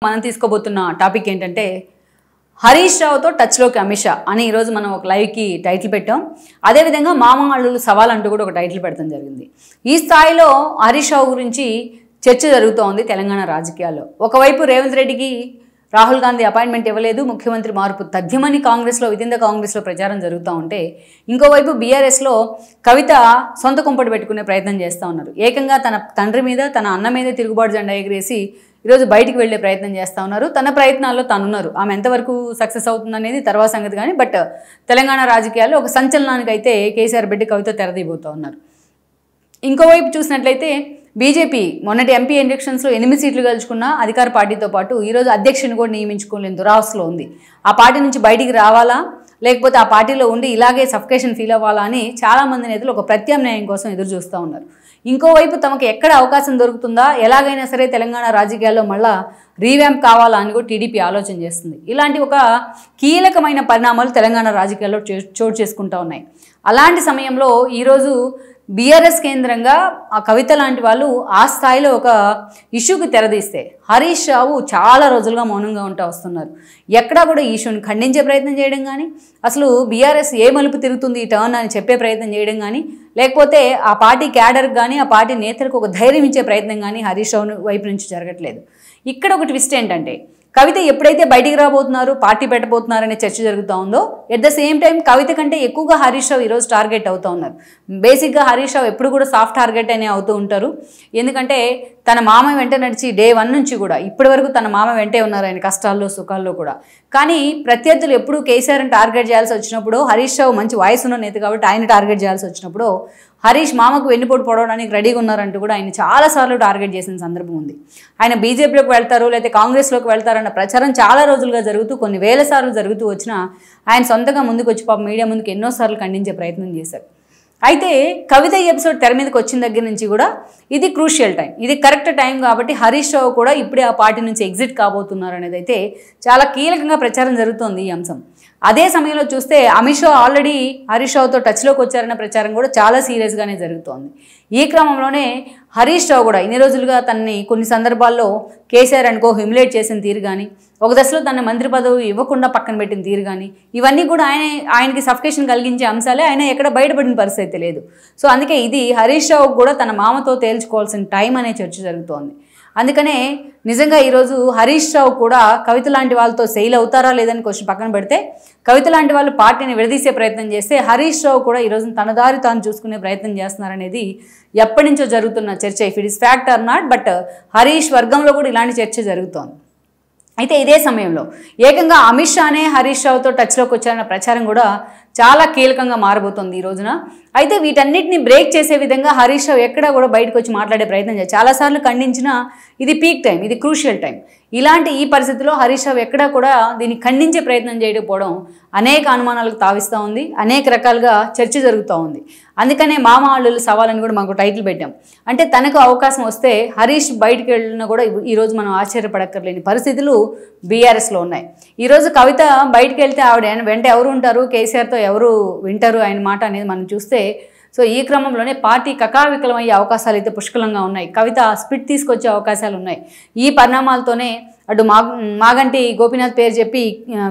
మనం తీసుకోబోతున్న టాపిక్ ఏంటంటే హరీష్ రావుతో టచ్లోకి అమిత్ షా అని ఈరోజు మనం ఒక లైవ్కి టైటిల్ పెట్టాం. అదేవిధంగా మామ అల్లులు సవాల్ అంటూ కూడా ఒక టైటిల్ పెట్టడం జరిగింది. ఈ స్థాయిలో హరీష్ రావు గురించి చర్చ జరుగుతోంది తెలంగాణ రాజకీయాల్లో. ఒకవైపు రేవంత్ రెడ్డికి రాహుల్ గాంధీ అపాయింట్మెంట్ ఇవ్వలేదు, ముఖ్యమంత్రి మార్పు తథ్యమని కాంగ్రెస్లో విదిన్ ద కాంగ్రెస్లో ప్రచారం జరుగుతూ ఉంటే, ఇంకోవైపు బీఆర్ఎస్లో కవిత సొంత కుంపటి పెట్టుకునే ప్రయత్నం చేస్తూ ఉన్నారు. ఏకంగా తన తండ్రి మీద తన అన్న మీద తిరుగుబాటు జెండా ఎగిరేసి ఈరోజు బయటికి వెళ్లే ప్రయత్నం చేస్తూ ఉన్నారు. తన ప్రయత్నాల్లో తనున్నారు. ఆమె ఎంతవరకు సక్సెస్ అవుతుందనేది తర్వాత సంగతి. కానీ బట్ తెలంగాణ రాజకీయాల్లో ఒక సంచలనానికి అయితే కేసీఆర్ బిడ్డ కవిత తెరదీయబోతూ ఉన్నారు. ఇంకోవైపు చూసినట్లయితే బీజేపీ మొన్నటి ఎంపీ ఎలక్షన్స్లో 8 సీట్లు గెలుచుకున్న అధికార పార్టీతో పాటు ఈరోజు అధ్యక్షుని కూడా నియమించుకోలేని దురావస్థలో ఉంది. ఆ పార్టీ నుంచి బయటికి రావాలా, లేకపోతే ఆ పార్టీలో ఉండి ఇలాగే సఫికేషన్ ఫీల్ అవ్వాలా అని చాలామంది నేతలు ఒక ప్రత్యామ్నాయం కోసం ఎదురు చూస్తూ ఉన్నారు. ఇంకోవైపు తమకు ఎక్కడ అవకాశం దొరుకుతుందా, ఎలాగైనా సరే తెలంగాణ రాజకీయాల్లో మళ్ళా రీవ్యాంప్ కావాలా అని కూడా టీడీపీ ఆలోచన చేస్తుంది. ఇలాంటి ఒక కీలకమైన పరిణామాలు తెలంగాణ రాజకీయాల్లో చోటు చేసుకుంటూ ఉన్నాయి. అలాంటి సమయంలో ఈరోజు బీఆర్ఎస్ కేంద్రంగా ఆ కవిత లాంటి వాళ్ళు ఆ స్థాయిలో ఒక ఇష్యూకి తెరదీస్తే, హరీష్ రావు చాలా రోజులుగా మౌనంగా ఉంటూ వస్తున్నారు. ఎక్కడా కూడా ఈ ఇష్యూని ఖండించే ప్రయత్నం చేయడం కానీ, అసలు బీఆర్ఎస్ ఏ మలుపు తిరుగుతుంది ఈ టర్న్ అని చెప్పే ప్రయత్నం చేయడం కానీ, లేకపోతే ఆ పార్టీ క్యాడర్కి కానీ ఆ పార్టీ నేతలకు ఒక ధైర్యం ఇచ్చే ప్రయత్నం కానీ హరీష్ రావు వైపు నుంచి జరగట్లేదు. ఇక్కడ ఒక ట్విస్ట్ ఏంటంటే, కవిత ఎప్పుడైతే బయటికి రాబోతున్నారు, పార్టీ పెట్టబోతున్నారనే చర్చ జరుగుతూ ఉందో, ఎట్ ద సేమ్ టైం కవిత కంటే ఎక్కువగా హరీష్ రావు ఈరోజు టార్గెట్ అవుతూ ఉన్నారు. బేసిక్గా హరీష్ రావు ఎప్పుడు కూడా సాఫ్ట్ టార్గెట్ అనే అవుతూ ఉంటారు. ఎందుకంటే తన మామ వెంట నడిచి డే 1 నుంచి కూడా ఇప్పటి వరకు తన మామ వెంటే ఉన్నారు, ఆయన కష్టాల్లో సుఖాల్లో కూడా. కానీ ప్రత్యర్థులు ఎప్పుడు కేసీఆర్ని టార్గెట్ చేయాల్సి వచ్చినప్పుడు, హరీష్ రావు మంచి వాయిస్ ఉన్న నేత కాబట్టి ఆయన టార్గెట్ చేయాల్సి వచ్చినప్పుడు హరీష్ మామకు వెన్నుపోటు పొడవడానికి రెడీగా ఉన్నారంటూ కూడా ఆయన చాలాసార్లు టార్గెట్ చేసిన సందర్భం ఉంది. ఆయన బీజేపీలోకి వెళ్తారు లేకపోతే కాంగ్రెస్లోకి వెళ్తారన్న ప్రచారం చాలా రోజులుగా జరుగుతూ కొన్ని వేల సార్లు జరుగుతూ వచ్చినా ఆయన సొంతంగా ముందుకు వచ్చి పాపం మీడియా ముందుకు ఎన్నోసార్లు ఖండించే ప్రయత్నం చేశారు. అయితే కవిత ఎపిసోడ్ తెర మీదకి వచ్చిన దగ్గర నుంచి కూడా ఇది క్రూషియల్ టైం, ఇది కరెక్ట్ టైం కాబట్టి హరీష్ రావు కూడా ఇప్పుడే ఆ పార్టీ నుంచి ఎగ్జిట్ కాబోతున్నారు అనేది అయితే చాలా కీలకంగా ప్రచారం జరుగుతోంది ఈ అంశం. అదే సమయంలో చూస్తే అమిత్ షా ఆల్రెడీ హరీష్ రావుతో టచ్లోకి వచ్చారన్న ప్రచారం కూడా చాలా సీరియస్గానే జరుగుతోంది. ఈ క్రమంలోనే హరీష్ రావు కూడా ఇన్ని రోజులుగా తనని కొన్ని సందర్భాల్లో కేసీఆర్ అనుకో హ్యూమిలేట్ చేసిన తీరు కానీ, ఒక దశలో తన మంత్రి పదవి ఇవ్వకుండా పక్కన పెట్టిన తీరు కానీ, ఇవన్నీ కూడా ఆయనకి సఫికేషన్ కలిగించే అంశాలే. ఆయన ఎక్కడ బయటపడిన పరిస్థితి లేదు. సో అందుకే ఇది హరీష్ రావు కూడా తన మామతో తేల్చుకోవాల్సిన టైం అనే చర్చ జరుగుతోంది. అందుకనే నిజంగా ఈరోజు హరీష్ రావు కూడా కవిత లాంటి వాళ్ళతో సెయిల్ అవుతారా లేదని క్వశ్చన్ పక్కన పెడితే, కవిత లాంటి వాళ్ళు పార్టీని విడదీసే ప్రయత్నం చేస్తే హరీష్ రావు కూడా ఈరోజు తన దారి తాను చూసుకునే ప్రయత్నం చేస్తున్నారనేది ఎప్పటి నుంచో జరుగుతున్న చర్చ. If it is fact are not, but Harish వర్గంలో కూడా ఇలాంటి చర్చ జరుగుతోంది. అయితే ఇదే సమయంలో ఏకంగా అమిత్ షానే హరీష్ రావుతో టచ్లోకి వచ్చారన్న ప్రచారం కూడా చాలా కీలకంగా మారబోతోంది ఈ రోజున. అయితే వీటన్నిటిని బ్రేక్ చేసే విధంగా హరీష్ రావు ఎక్కడా కూడా బయటకు వచ్చి మాట్లాడే ప్రయత్నం చేయాలి. చాలాసార్లు ఖండించినా ఇది పీక్ టైం, ఇది క్రూషియల్ టైం. ఇలాంటి ఈ పరిస్థితిలో హరీష్ రావు ఎక్కడా కూడా దీన్ని ఖండించే ప్రయత్నం చేయకపోవడం అనేక అనుమానాలకు తావిస్తూ ఉంది, అనేక రకాలుగా చర్చ జరుగుతూ ఉంది. అందుకనే మామ అల్లులు సవాలని కూడా మాకు టైటిల్ పెట్టాం. అంటే తనకు అవకాశం వస్తే హరీష్ బయటికి వెళ్ళినా కూడా ఈరోజు మనం ఆశ్చర్యపడక్కర్లేని పరిస్థితులు బీఆర్ఎస్లో ఉన్నాయి. ఈరోజు కవిత బయటికి వెళ్తే ఆవిడ వెంట ఎవరు ఉంటారు, కేసీఆర్తో ఎవరు వింటారు ఆయన మాట అనేది మనం చూస్తే, సో ఈ క్రమంలోనే పార్టీ కకావికలమయ్యే అవకాశాలు అయితే పుష్కలంగా ఉన్నాయి. కవిత స్ప్లిట్ తీసుకొచ్చే అవకాశాలు ఉన్నాయి. ఈ పరిణామాలతోనే అటు మాగంటి గోపీనాథ్ పేరు చెప్పి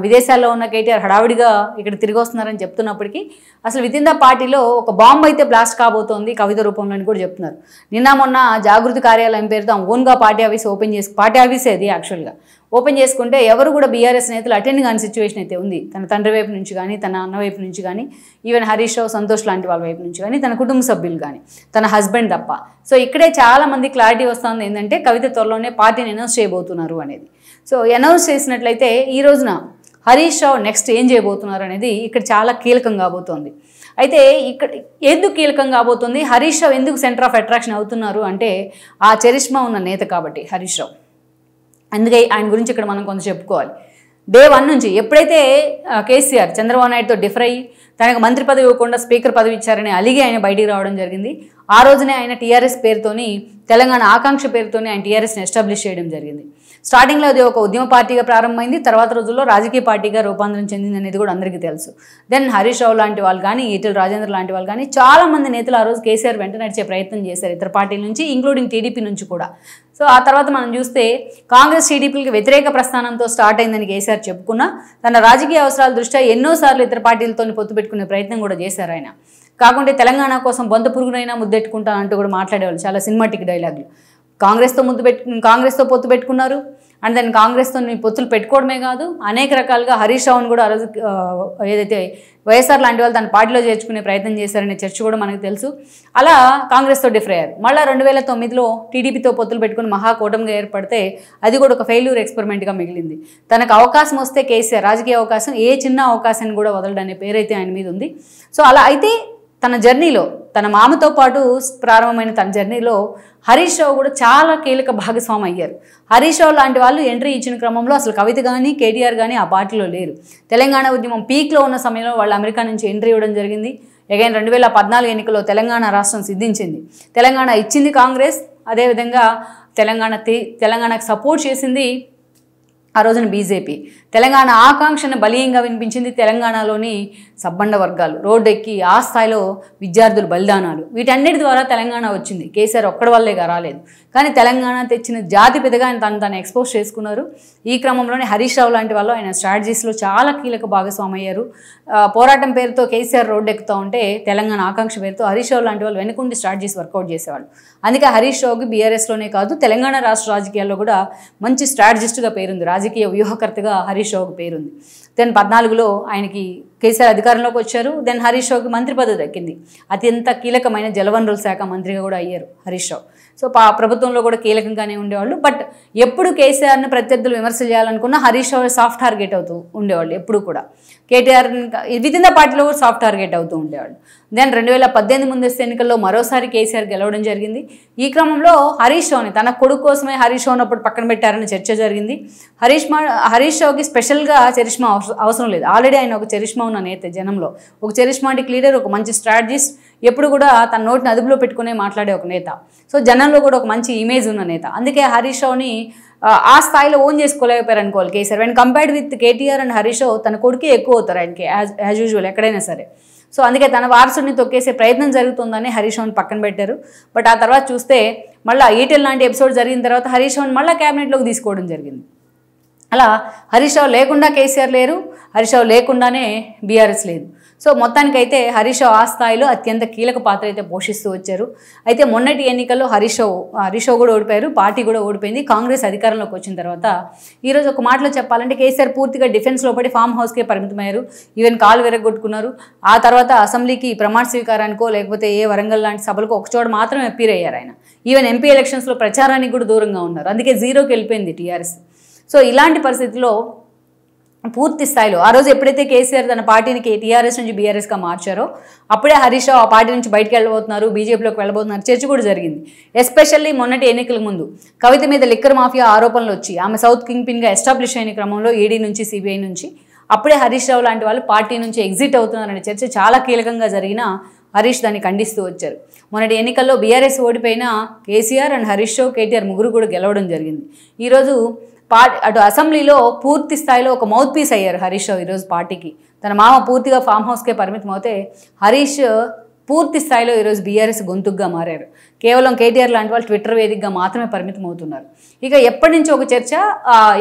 విదేశాల్లో ఉన్న కేటీఆర్ హడావిడిగా ఇక్కడ తిరిగి వస్తున్నారని చెప్తున్నప్పటికీ అసలు వితిన్ ద పార్టీలో ఒక బాంబు అయితే బ్లాస్ట్ కాబోతోంది కవిత రూపంలో కూడా చెప్తున్నారు. నిన్న మొన్న జాగృతి కార్యాలయం పేరుతో ఓన్గా పార్టీ ఆఫీస్ పార్టీ ఆఫీసే అది యాక్చువల్గా ఓపెన్ చేసుకుంటే ఎవరు కూడా బీఆర్ఎస్ నేతలు అటెండ్ కాని సిచ్యువేషన్ అయితే ఉంది. తన తండ్రి వైపు నుంచి కానీ, తన అన్న వైపు నుంచి కానీ, ఈవెన్ హరీష్ రావు, సంతోష్ లాంటి వాళ్ళ వైపు నుంచి కానీ, తన కుటుంబ సభ్యులు కానీ, తన హస్బెండ్ తప్ప. సో ఇక్కడే చాలా మంది క్లారిటీ వస్తుంది ఏంటంటే కవిత త్వరలోనే పార్టీని అనౌన్స్ చేయబోతున్నారు అనేది. సో అనౌన్స్ చేసినట్లయితే ఈ రోజున హరీష్ రావు నెక్స్ట్ ఏం చేయబోతున్నారు అనేది ఇక్కడ చాలా కీలకం కాబోతోంది. అయితే ఇక్కడ ఎందుకు కీలకం కాబోతుంది, హరీష్ రావు ఎందుకు సెంటర్ ఆఫ్ అట్రాక్షన్ అవుతున్నారు అంటే ఆ చరిష్మా ఉన్న నేత కాబట్టి హరీష్ రావు. అందుకే ఆయన గురించి ఇక్కడ మనం కొంత చెప్పుకోవాలి. డే 1 నుంచి ఎప్పుడైతే కేసీఆర్ చంద్రబాబు నాయుడుతో డిఫర్ అయ్యి తనకు మంత్రి పదవి ఇవ్వకుండా స్పీకర్ పదవి ఇచ్చారని అలిగి ఆయన బయటికి రావడం జరిగింది. ఆ రోజునే ఆయన టీఆర్ఎస్ పేరుతోని, తెలంగాణ ఆకాంక్ష పేరుతోని ఆయన టీఆర్ఎస్ని ఎస్టాబ్లిష్ చేయడం జరిగింది. స్టార్టింగ్లో అది ఒక ఉద్యమ పార్టీగా ప్రారంభమైంది, తర్వాత రోజుల్లో రాజకీయ పార్టీగా రూపాంతరం చెందింది అనేది కూడా అందరికీ తెలుసు. దెన్ హరీష్ రావు లాంటి వాళ్ళు కానీ, ఈటెల రాజేంద్ర లాంటి వాళ్ళు కానీ చాలామంది నేతలు ఆ రోజు కేసీఆర్ వెంట నడిచే ప్రయత్నం చేశారు, ఇతర పార్టీల నుంచి ఇంక్లూడింగ్ టీడీపీ నుంచి కూడా. సో ఆ తర్వాత మనం చూస్తే కాంగ్రెస్ టీడీపీకి వ్యతిరేక ప్రస్థానంతో స్టార్ట్ అయిందని కేసీఆర్ చెప్పుకున్నా, తన రాజకీయ అవసరాల దృష్ట్యా ఎన్నోసార్లు ఇతర పార్టీలతో పొత్తు పెట్టుకునే ప్రయత్నం కూడా చేశారు ఆయన. కాకుంటే తెలంగాణ కోసం బొంత పురుగునైనా ముద్దెట్టుకుంటానంటూ కూడా మాట్లాడేవాళ్ళు, చాలా సినిమాటిక్ డైలాగులు. కాంగ్రెస్తో పొత్తు పెట్టుకున్నారు, అండ్ దాన్ని కాంగ్రెస్తో పొత్తులు పెట్టుకోవడమే కాదు, అనేక రకాలుగా హరీష్ రావును కూడా ఆ రోజు ఏదైతే వైఎస్ఆర్ లాంటి వాళ్ళు తన పార్టీలో చేర్చుకునే ప్రయత్నం చేశారనే చర్చ కూడా మనకు తెలుసు. అలా కాంగ్రెస్తో డిఫర్ అయ్యారు. మళ్ళీ 2009లో టీడీపీతో పొత్తులు పెట్టుకుని మహాకూటమిగా ఏర్పడితే అది కూడా ఒక ఫెయిల్యూర్ ఎక్స్పెరిమెంట్గా మిగిలింది. తనకు అవకాశం వస్తే కేసీఆర్ రాజకీయ అవకాశం ఏ చిన్న అవకాశాన్ని కూడా వదలడనే పేరైతే ఆయన మీద ఉంది. సో అలా అయితే తన జర్నీలో తన మామతో పాటు ప్రారంభమైన తన జర్నీలో హరీష్ రావు కూడా చాలా కీలక భాగస్వామి అయ్యారు. హరీష్ రావు లాంటి వాళ్ళు ఎంట్రీ ఇచ్చిన క్రమంలో అసలు కవిత కానీ కేటీఆర్ కానీ ఆ పార్టీలో లేరు. తెలంగాణ ఉద్యమం పీక్లో ఉన్న సమయంలో వాళ్ళు అమెరికా నుంచి ఎంట్రీ ఇవ్వడం జరిగింది. అగైన్ 2014 ఎన్నికల్లో తెలంగాణ రాష్ట్రం సిద్ధించింది. తెలంగాణ ఇచ్చింది కాంగ్రెస్, అదేవిధంగా తెలంగాణకు సపోర్ట్ చేసింది ఆ రోజున బీజేపీ. తెలంగాణ ఆకాంక్షను బలీయంగా వినిపించింది తెలంగాణలోని సబ్బండ వర్గాలు, రోడ్డు ఎక్కి ఆ స్థాయిలో విద్యార్థులు బలిదానాలు, వీటన్నిటి ద్వారా తెలంగాణ వచ్చింది. కేసీఆర్ ఒక్కడి వల్లేగా రాలేదు, కానీ తెలంగాణ తెచ్చిన జాతి పెద్దగా ఆయన తను ఎక్స్పోజ్ చేసుకున్నారు. ఈ క్రమంలోనే హరీష్ రావు లాంటి వాళ్ళు ఆయన స్ట్రాటజీస్లో చాలా కీలక భాగస్వామి అయ్యారు. పోరాటం పేరుతో కేసీఆర్ రోడ్డు ఎక్కుతూ ఉంటే తెలంగాణ ఆకాంక్ష పేరుతో హరీష్ రావు లాంటి వాళ్ళు వెనుకుండి స్ట్రాటజీస్ వర్కౌట్ చేసేవాళ్ళు. అందుకే హరీష్ రావుకి బీఆర్ఎస్లోనే కాదు తెలంగాణ రాష్ట్ర రాజకీయాల్లో కూడా మంచి స్ట్రాటజిస్ట్గా పేరుంది, రాజకీయ వ్యూహకర్తగా హరీష్ రావుకి పేరుంది. దెన్ 14లో ఆయనకి కేసీఆర్ అధికారంలోకి వచ్చారు. దెన్ హరీష్ రావుకి మంత్రి పదవి దక్కింది. అత్యంత కీలకమైన జలవనరుల శాఖ మంత్రిగా కూడా అయ్యారు హరీష్ రావు. సో ప్రభుత్వంలో కూడా కీలకంగానే ఉండేవాళ్ళు. బట్ ఎప్పుడు కేసీఆర్ని ప్రత్యర్థులు విమర్శలు చేయాలనుకున్నా హరీష్ రావు సాఫ్ట్ టార్గెట్ అవుతూ ఉండేవాళ్ళు ఎప్పుడు కూడా. కేటీఆర్ విత్ ఇన్ ద పార్టీలో కూడా సాఫ్ట్ టార్గెట్ అవుతూ ఉండేవాళ్ళు. దెన్ 2018 ముందస్తు ఎన్నికల్లో మరోసారి కేసీఆర్ గెలవడం జరిగింది. ఈ క్రమంలో హరీష్ రావుని తన కొడుకు కోసమే హరీష్ రావుని అప్పుడు పక్కన పెట్టారని చర్చ జరిగింది. హరీష్ రావుకి స్పెషల్గా చరిష్మా అవసరం లేదు, ఆల్రెడీ ఆయన ఒక చరిష్మా ఉన్న నేత జనంలో, ఒక చరిష్మాటిక్ లీడర్, ఒక మంచి స్ట్రాటజిస్ట్, ఎప్పుడు కూడా తన నోటిని అదుపులో పెట్టుకునే మాట్లాడే ఒక నేత. సో జనంలో కూడా ఒక మంచి ఇమేజ్ ఉన్న నేత. అందుకే హరీష్ రావుని ఆ స్థాయిలో ఓన్ చేసుకోలేకపోయారు అనుకోవాలి KCR. When compared with KTR and Harish Rao తన కొడుకే ఎక్కువ అవుతారు ఆయనకి యాజ్ యూజువల్ ఎక్కడైనా సరే. సో అందుకే తన వారసుడిని తొక్కేసే ప్రయత్నం జరుగుతుందని హరీష్ రావుని పక్కన పెట్టారు. బట్ ఆ తర్వాత చూస్తే మళ్ళీ ఈటెల లాంటి ఎపిసోడ్ జరిగిన తర్వాత హరీష్ రావుని మళ్ళీ క్యాబినెట్లోకి తీసుకోవడం జరిగింది. అలా హరీష్ రావు లేకుండా కేసీఆర్ లేరు, హరీష్ రావు లేకుండానే బీఆర్ఎస్ లేదు. సో మొత్తానికైతే హరీష్ రావు ఆ స్థాయిలో అత్యంత కీలక పాత్ర అయితే పోషిస్తూ వచ్చారు. అయితే మొన్నటి ఎన్నికల్లో హరీష్ రావు కూడా ఓడిపోయారు, పార్టీ కూడా ఓడిపోయింది. కాంగ్రెస్ అధికారంలోకి వచ్చిన తర్వాత ఈరోజు ఒక మాటలో చెప్పాలంటే కేసీఆర్ పూర్తిగా డిఫెన్స్లో పడి ఫామ్ హౌస్కే పరిమితమయ్యారు. ఈవెన్ కాలు విరగొట్టుకున్నారు. ఆ తర్వాత అసెంబ్లీకి ప్రమాణ స్వీకారానికో లేకపోతే ఏ వరంగల్ లాంటి సభలకు ఒకచోట మాత్రం అప్పీర్ అయ్యారు ఆయన. ఈవెన్ ఎంపీ ఎలక్షన్స్లో ప్రచారానికి కూడా దూరంగా ఉన్నారు. అందుకే జీరోకి వెళ్ళిపోయింది టీఆర్ఎస్. సో ఇలాంటి పరిస్థితుల్లో పూర్తి స్థాయిలో ఆ రోజు ఎప్పుడైతే కేసీఆర్ తన పార్టీని టీఆర్ఎస్ నుంచి బీఆర్ఎస్గా మార్చారో అప్పుడే హరీష్ రావు ఆ పార్టీ నుంచి బయటకు వెళ్ళబోతున్నారు, బీజేపీలోకి వెళ్ళబోతున్నారు చర్చ కూడా జరిగింది. ఎస్పెషల్లీ మొన్నటి ఎన్నికల ముందు కవిత మీద లిక్కర్ మాఫియా ఆరోపణలు వచ్చి ఆమె సౌత్ కింగ్ పిన్గా ఎస్టాబ్లిష్ అయిన క్రమంలో ఈడీ నుంచి సిబిఐ నుంచి అప్పుడే హరీష్ రావు లాంటి వాళ్ళు పార్టీ నుంచి ఎగ్జిట్ అవుతున్నారనే చర్చ చాలా కీలకంగా జరిగిన హరీష్ దాన్ని ఖండిస్తూ వచ్చారు. మొన్నటి ఎన్నికల్లో బీఆర్ఎస్ ఓడిపోయిన కేసీఆర్ అండ్ హరీష్ రావు, కేటీఆర్ ముగ్గురు కూడా గెలవడం జరిగింది. ఈరోజు అటు అసెంబ్లీలో పూర్తి స్థాయిలో ఒక మౌత్ పీస్ అయ్యారు హరీష్ రావు ఈరోజు పార్టీకి. తన మామ పూర్తిగా ఫామ్ హౌస్కే పరిమితం అవుతే హరీష్ పూర్తి స్థాయిలో ఈరోజు బీఆర్ఎస్ గొంతుగ్గా మారారు. కేవలం కేటీఆర్ లాంటి వాళ్ళు ట్విట్టర్ వేదికగా మాత్రమే పరిమితం అవుతున్నారు. ఇక ఎప్పటి నుంచి ఒక చర్చ,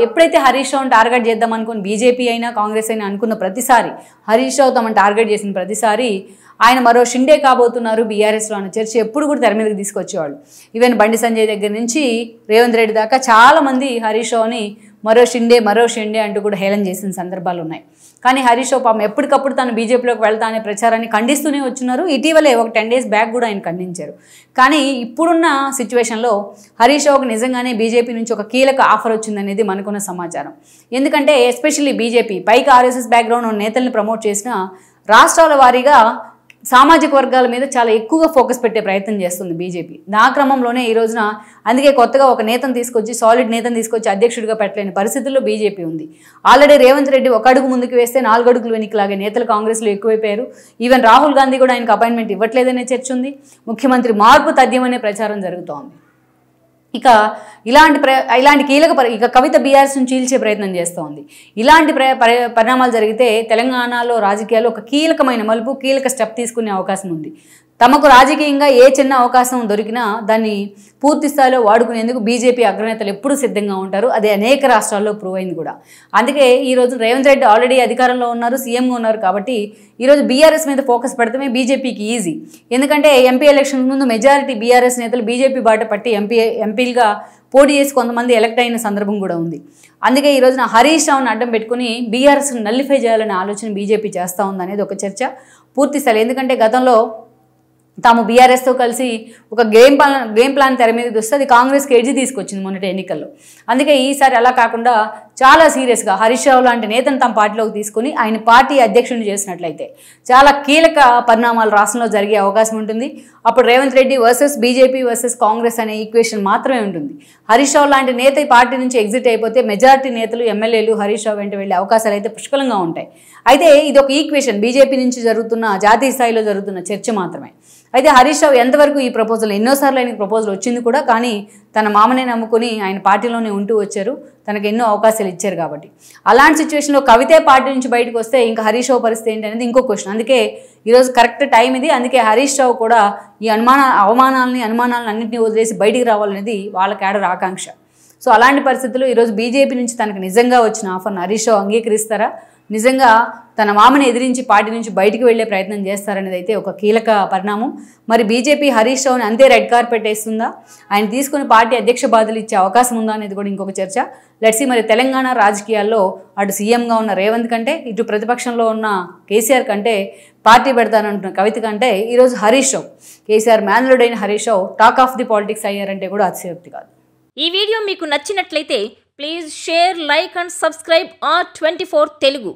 ఎప్పుడైతే హరీష్ రావుని టార్గెట్ చేద్దాం అనుకుని బీజేపీ అయినా కాంగ్రెస్ అయినా అనుకున్న ప్రతిసారి హరీష్ రావు తమను టార్గెట్ చేసిన ప్రతిసారి ఆయన మరో షిండే కాబోతున్నారు బీఆర్ఎస్లో అన్న చర్చ ఎప్పుడు కూడా తెర మీదకి తీసుకొచ్చేవాళ్ళు. ఈవెన్ బండి సంజయ్ దగ్గర నుంచి రేవంత్ రెడ్డి దాకా చాలామంది హరీష్ రావుని మరో షిండే అంటూ కూడా హేళన చేసిన సందర్భాలు ఉన్నాయి. కానీ హరీష్ రావు పాపం ఎప్పటికప్పుడు తను బీజేపీలోకి వెళ్తా అనే ప్రచారాన్ని ఖండిస్తూనే వచ్చినారు. ఇటీవలే ఒక 10 days బ్యాక్ కూడా ఆయన ఖండించారు. కానీ ఇప్పుడున్న సిచ్యువేషన్లో హరీష్ రావుకి నిజంగానే బీజేపీ నుంచి ఒక కీలక ఆఫర్ వచ్చిందనేది మనకున్న సమాచారం. ఎందుకంటే ఎస్పెషల్లీ బీజేపీ పైకి ఆర్ఎస్ఎస్ బ్యాక్గ్రౌండ్ ఉన్న నేతల్ని ప్రమోట్ చేసిన రాష్ట్రాల వారీగా సామాజిక వర్గాల మీద చాలా ఎక్కువగా ఫోకస్ పెట్టే ప్రయత్నం చేస్తుంది బీజేపీ. నా క్రమంలోనే ఈ రోజున అందుకే కొత్తగా ఒక నేతను తీసుకొచ్చి సాలిడ్ నేతను తీసుకొచ్చి అధ్యక్షుడిగా పెట్టలేని పరిస్థితుల్లో బీజేపీ ఉంది. ఆల్రెడీ రేవంత్ రెడ్డి ఒక అడుగు ముందుకు వేస్తే 4 అడుగులు వెనక్కిలాగే నేతలు కాంగ్రెస్లో ఎక్కువైపోయారు. ఈవెన్ రాహుల్ గాంధీ కూడా ఆయనకు అపాయింట్మెంట్ ఇవ్వట్లేదనే చర్చ ఉంది. ముఖ్యమంత్రి మార్పు తథ్యమనే ప్రచారం జరుగుతోంది. ఇక ఇలాంటి ఇక కవిత బీఆర్ఎస్ ను చీల్చే ప్రయత్నం చేస్తూ ఉంది. ఇలాంటి పరిణామాలు జరిగితే తెలంగాణలో రాజకీయాల్లో ఒక కీలకమైన మలుపు, కీలక స్టెప్ తీసుకునే అవకాశం ఉంది. తమకు రాజకీయంగా ఏ చిన్న అవకాశం దొరికినా దాన్ని పూర్తి స్థాయిలో వాడుకునేందుకు బీజేపీ అగ్రనేతలు ఎప్పుడూ సిద్ధంగా ఉంటారు. అది అనేక రాష్ట్రాల్లో ప్రూవ్ అయింది కూడా. అందుకే ఈరోజు రేవంత్ రెడ్డి ఆల్రెడీ అధికారంలో ఉన్నారు, సీఎంగా ఉన్నారు. కాబట్టి ఈరోజు బీఆర్ఎస్ మీద ఫోకస్ పెడతామే బీజేపీకి ఈజీ. ఎందుకంటే ఎంపీ ఎలక్షన్ ముందు మెజారిటీ బీఆర్ఎస్ నేతలు బీజేపీ బాట పట్టి ఎంపీలుగా పోటీ చేసి కొంతమంది ఎలక్ట్ అయిన సందర్భం కూడా ఉంది. అందుకే ఈ రోజున హరీష్ రావును అడ్డం పెట్టుకుని బీఆర్ఎస్ను నల్లిఫై చేయాలనే ఆలోచన బీజేపీ చేస్తూ ఉందనేది ఒక చర్చ పూర్తి స్థాయి. ఎందుకంటే గతంలో తాము బీఆర్ఎస్తో కలిసి ఒక గేమ్ ప్లాన్ తెర మీదకి వస్తే అది కాంగ్రెస్కి ఎడ్జి తీసుకొచ్చింది మొన్నటి ఎన్నికల్లో. అందుకే ఈసారి అలా కాకుండా చాలా సీరియస్గా హరీష్ రావు లాంటి నేతను తమ పార్టీలోకి తీసుకుని ఆయన పార్టీ అధ్యక్షుడిని చేసినట్లయితే చాలా కీలక పరిణామాలు రాష్ట్రంలో జరిగే అవకాశం ఉంటుంది. అప్పుడు Revanth Reddy versus BJP versus Congress అనే ఈక్వేషన్ మాత్రమే ఉంటుంది. హరీష్ రావు లాంటి నేత ఈ పార్టీ నుంచి ఎగ్జిట్ అయిపోతే మెజారిటీ నేతలు ఎమ్మెల్యేలు హరీష్ రావు వెంట వెళ్ళే అవకాశాలు అయితే పుష్కలంగా ఉంటాయి. అయితే ఇది ఒక ఈక్వేషన్, బీజేపీ నుంచి జరుగుతున్న జాతీయ స్థాయిలో జరుగుతున్న చర్చ మాత్రమే. అయితే హరీష్ రావు ఎంతవరకు ఈ ప్రపోజల్, ఎన్నోసార్లు ఆయనకి ప్రపోజల్ వచ్చింది కూడా, కానీ తన మామనే నమ్ముకుని ఆయన పార్టీలోనే ఉంటూ వచ్చారు, తనకు ఎన్నో అవకాశాలు ఇచ్చారు. కాబట్టి అలాంటి సిచ్యువేషన్లో కవితే పార్టీ నుంచి బయటకు వస్తే ఇంకా హరీష్ రావు పరిస్థితి ఏంటి అనేది ఇంకో క్వశ్చన్. అందుకే ఈరోజు కరెక్ట్ టైం ఇది. అందుకే హరీష్ రావు కూడా ఈ అనుమానాలని అన్నింటినీ వదిలేసి బయటికి రావాలనేది వాళ్ళ కేడర్ ఆకాంక్ష. సో అలాంటి పరిస్థితుల్లో ఈరోజు బీజేపీ నుంచి తనకు నిజంగా వచ్చిన ఆఫర్ను హరీష్ రావు అంగీకరిస్తారా, నిజంగా తన మామని ఎదిరించి పార్టీ నుంచి బయటికి వెళ్లే ప్రయత్నం చేస్తారనేది అయితే ఒక కీలక పరిణామం. మరి బీజేపీ హరీష్ రావుని అంతే రెడ్ కార్పెట్ వేస్తుందా, ఆయన తీసుకుని పార్టీ అధ్యక్ష బాధ్యతలు ఇచ్చే అవకాశం ఉందా అనేది కూడా ఇంకొక చర్చ. Let's see. మరి తెలంగాణ రాజకీయాల్లో అటు సీఎంగా ఉన్న రేవంత్ కంటే, ఇటు ప్రతిపక్షంలో ఉన్న కేసీఆర్ కంటే, పార్టీ పెడతానంటున్న కవిత కంటే ఈరోజు Harish Rao, KCR మేనలుడైన Harish Rao talk of the politics అయ్యారంటే కూడా అతిశయోక్తి కాదు. ఈ వీడియో మీకు నచ్చినట్లయితే please share, like and subscribe R24 Telugu.